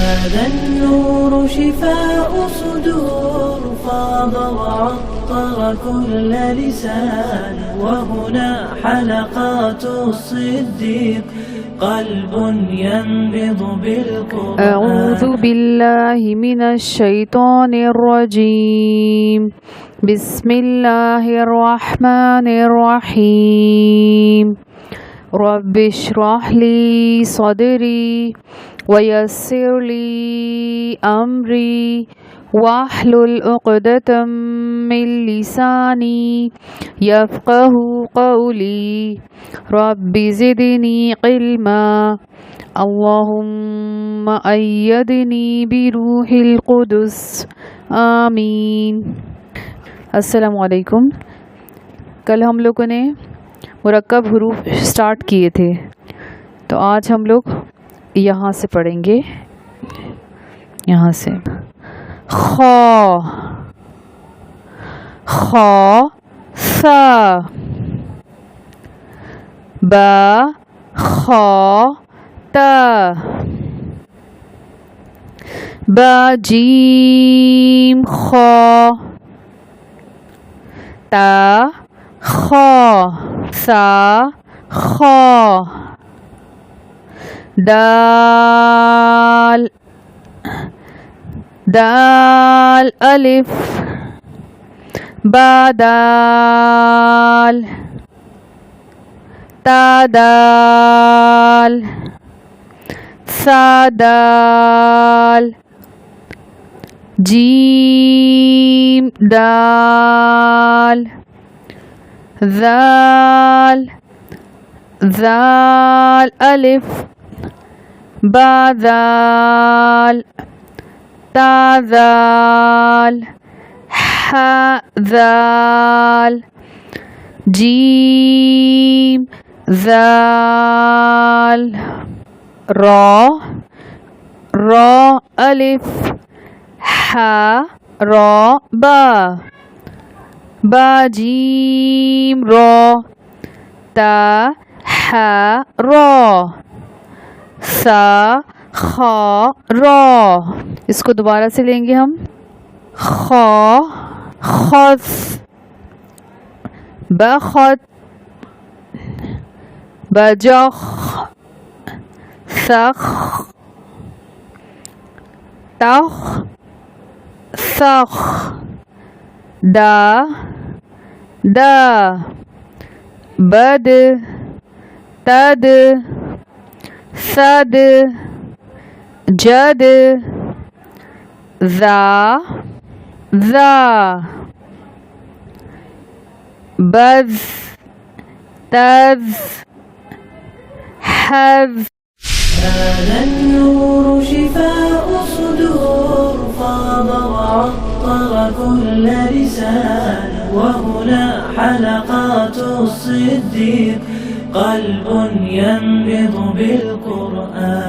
هذا النور شفاء صدور فاض وعطر كل لسان وهنا حلقات الصديق قلب ينبض بالقرآن. أعوذ بالله من الشيطان الرجيم. بسم الله الرحمن الرحيم. رب اشرح لي صدري ويسر لي أمري واحلل عقدة من لساني يفقه قولي. رب زدني علما اللهم أيدني بروح القدس آمین. السلام علیکم. کل ہم لوگوں نے مرکب حروف سٹارٹ کیے تھے، تو آج ہم لوگ یہاں سے پڑھیں گے. یہاں سے خا، خا سا، با خا تا، با جیم خا، تا خا، سا خا، دال، دال الف، با دال، تا دال، سا دال، جیم دال، ذال، ذال الف، با ذال، تا ذال، ح ذال، جیم ذال، را، را الف، ح را با، با جیم را، تا ح را، سا خا را. اس کو دوبارہ سے لیں گے ہم. خا خص، بخت، بجخ، سخ، تخ، سخ، دا دا، بد، تد، صد، جد، ذا ذا، بذ، تذ، حذ. هذا النور شفاء صدور فاض وعطر كل لسان وهنا حلقات الصديق قلب ينبض بالقرآن.